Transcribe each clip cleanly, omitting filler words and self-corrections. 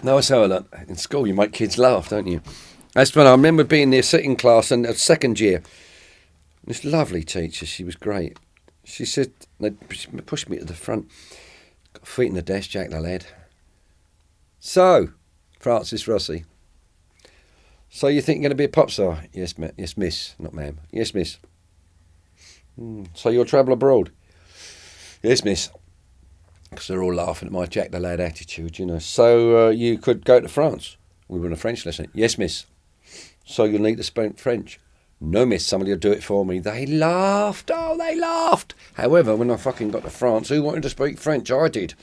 No, that's how I learned. In school, you make kids laugh, don't you? That's when I remember being there, sitting class, and second year. This lovely teacher, she was great. She said, they pushed me to the front, got feet in the desk, Jack the lad. So, Francis Rossi. So you think you're going to be a pop star? Yes, yes, miss, not ma'am. Yes, miss. So you'll travel abroad? Yes, miss. Because they're all laughing at my Jack the lad attitude, you know. So you could go to France. We were in a French lesson. Yes, miss. So you'll need to speak French. No, miss, somebody will do it for me. They laughed. Oh, they laughed. However, when I fucking got to France, who wanted to speak French? I did.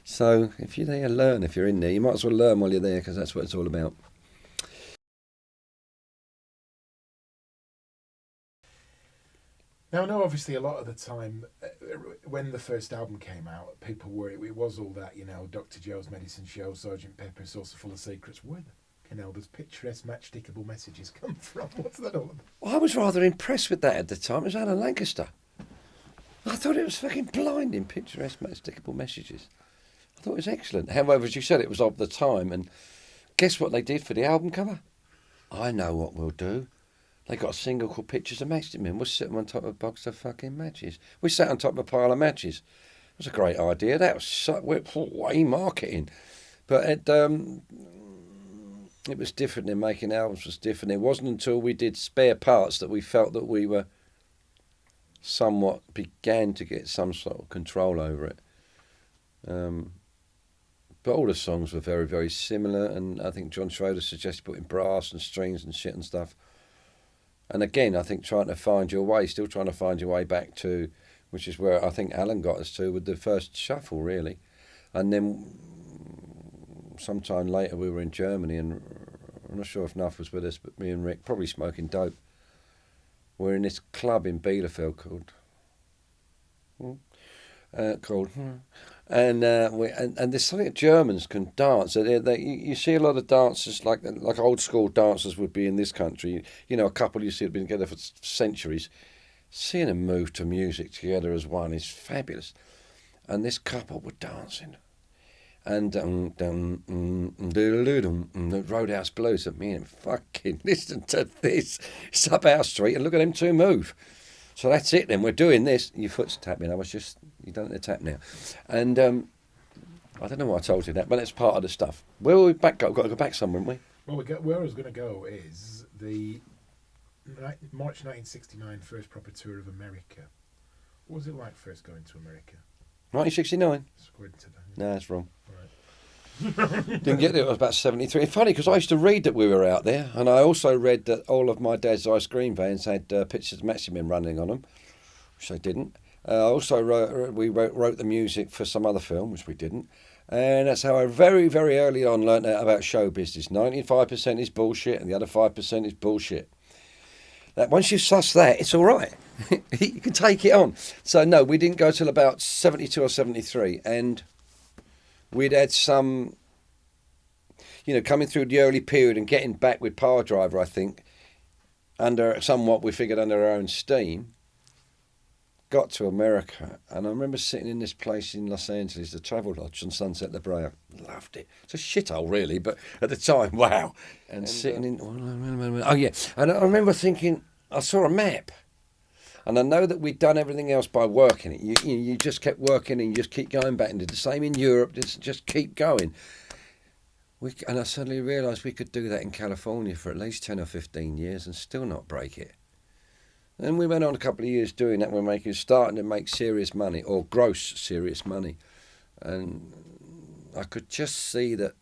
So if you're there, learn. If you're in there, you might as well learn while you're there, because that's what it's all about. Now, I know obviously a lot of the time when the first album came out, people were, it was all that, Dr. Joe's Medicine Show, Sergeant Pepper, Saucer Full of Secrets. Where the hell does picturesque matchstickable messages come from? What's that all about? Well, I was rather impressed with that at the time. It was Alan Lancaster. I thought it was fucking blinding, picturesque, stickable messages. I thought it was excellent. However, as you said, it was of the time. And guess what they did for the album cover? I know what we'll do. They got a single called Pictures of Matchstick Men. We'll sit them on top of a box of fucking matches. We sat on top of a pile of matches. It was a great idea. That was way marketing. But it was different. In making albums was different. It wasn't until we did Spare Parts that we felt that we were somewhat began to get some sort of control over it. But all the songs were very, very similar, and I think John Schroeder suggested putting brass and strings and shit and stuff. And again, I think trying to find your way, still trying to find your way back to, which is where I think Alan got us to with the first shuffle, really. And then sometime later we were in Germany, and I'm not sure if Nuff was with us, but me and Rick, probably smoking dope. We're in this club in Bielefeld and there's something that Germans can dance. You see a lot of dancers like old school dancers would be in this country. You know, a couple you see have been together for centuries. Seeing them move to music together as one is fabulous. And this couple were dancing. And the Roadhouse Blues. And me and fucking listen to this. It's up our street and look at them two move. So that's it then. We're doing this. Your foot's tapping. You don't need to tap now. And I don't know why I told you that, but that's part of the stuff. Where will we back go? We've got to go back somewhere, haven't Well, where I was going to go is the March 1969 first proper tour of America. What was it like first going to America? we? 1969? Squid today. No, that's wrong. Right. Didn't get there. It was about 73. It's funny because I used to read that we were out there, and I also read that all of my dad's ice cream vans had pictures of Maximin running on them, which they didn't. I also wrote the music for some other film, which we didn't. And that's how I very, very early on learnt about show business. 95% is bullshit and the other 5% is bullshit. That once you suss that, it's all right. You can take it on. So, no, we didn't go till about 72 or 73. And we'd had some, coming through the early period and getting back with Power Driver, I think, we figured under our own steam. Got to America, and I remember sitting in this place in Los Angeles, the Travel Lodge on Sunset La Brea. Loved it. It's a shithole, really, but at the time, wow. And sitting in... Oh, yeah. And I remember thinking, I saw a map, and I know that we'd done everything else by working it. You just kept working, and you just keep going back, and did the same in Europe, just keep going. And I suddenly realised we could do that in California for at least 10 or 15 years and still not break it. And we went on a couple of years doing that. We're starting to make serious money, or gross serious money. And I could just see that,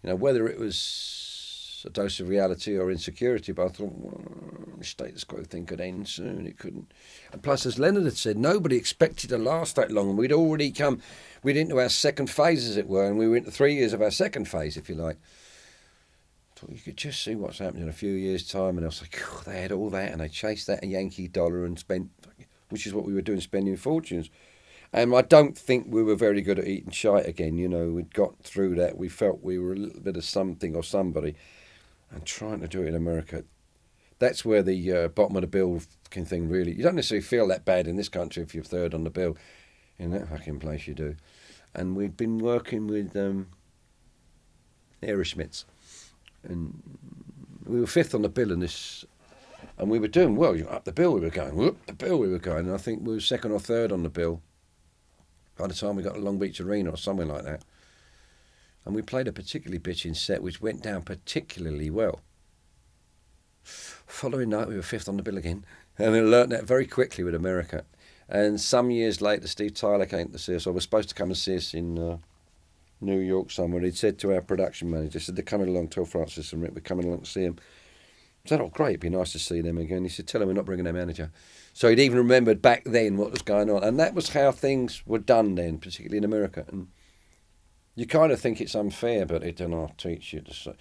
whether it was a dose of reality or insecurity, but I thought, the status quo thing could end soon. It couldn't. And plus, as Leonard had said, nobody expected to last that long. And we'd into our second phase, as it were, and we were into 3 years of our second phase, if you like. You could just see what's happening in a few years' time, and I was like, they had all that, and they chased that a Yankee dollar and spent, which is what we were doing, spending fortunes. And I don't think we were very good at eating shite again. We'd got through that. We felt we were a little bit of something or somebody, and trying to do it in America. That's where the bottom of the bill thing really. You don't necessarily feel that bad in this country if you're third on the bill. In that fucking place, you do. and we'd been working with Aerosmiths, and we were fifth on the bill in this, and we were doing well. Up the bill we were going, up the bill we were going, and I think we were second or third on the bill by the time we got to Long Beach Arena or something like that. And we played a particularly bitching set which went down particularly well. Following night we were fifth on the bill again, and we learnt that very quickly with America. And some years later Steve Tyler came to see us, or was supposed to come and see us in New York somewhere. He'd said to our production manager, said, they're coming along, tell Francis and Rick, we're coming along to see him. I said, oh great, it'd be nice to see them again. He said, tell them we're not bringing their manager. So he'd even remembered back then what was going on. And that was how things were done then, particularly in America. And you kind of think it's unfair, but it don't teach you to,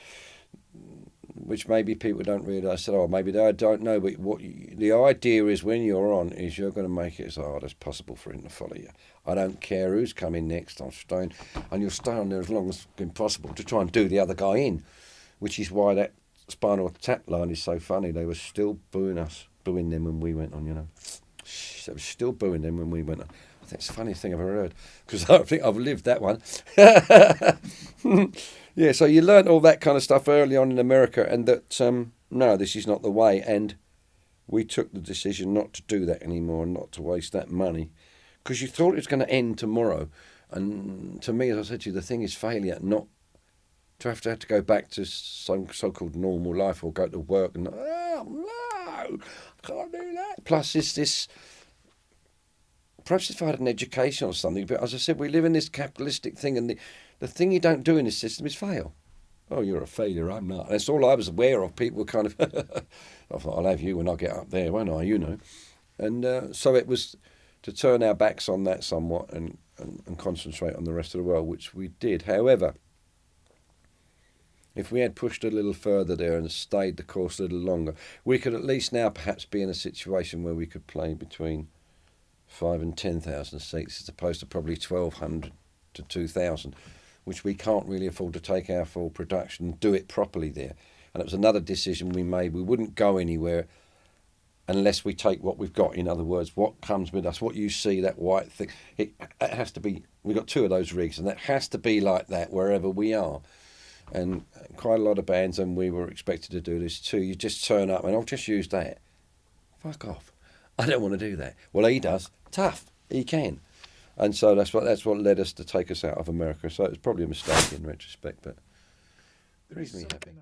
which maybe people don't realise. I said, oh, maybe they don't know, but the idea is when you're on is you're going to make it as hard as possible for him to follow you. I don't care who's coming next, I'm staying, and you'll stay on there as long as possible to try and do the other guy in, which is why that Spinal Tap line is so funny. They were still booing them when we went on, you know. They were still booing them when we went on. I think it's the funniest thing I've ever heard, because I think I've lived that one. Yeah, so you learnt all that kind of stuff early on in America, and that, no, this is not the way, and we took the decision not to do that anymore, and not to waste that money, because you thought it was going to end tomorrow. And to me, as I said to you, the thing is failure, not to have to go back to some so-called normal life, or go to work and, oh, no, I can't do that. Plus, it's this, perhaps if I had an education or something, but as I said, we live in this capitalistic thing, and the thing you don't do in this system is fail. Oh, you're a failure, I'm not. That's all I was aware of. People were kind of, I thought, I'll have you when I get up there, won't I, you know. And so it was to turn our backs on that somewhat and concentrate on the rest of the world, which we did. However, if we had pushed a little further there and stayed the course a little longer, we could at least now perhaps be in a situation where we could play between 5,000 and 10,000 seats, as opposed to probably 1,200 to 2,000, which we can't really afford to take our full production and do it properly there. And it was another decision we made. We wouldn't go anywhere unless we take what we've got. In other words, what comes with us, what you see, that white thing, it has to be, we've got 2 of those rigs, and that has to be like that wherever we are. And quite a lot of bands, and we were expected to do this too, you just turn up and I'll just use that. Fuck off. I don't want to do that. Well, he does. Tough. He can. And so that's what led us to take us out of America. So it was probably a mistake in retrospect, but the reason we happy.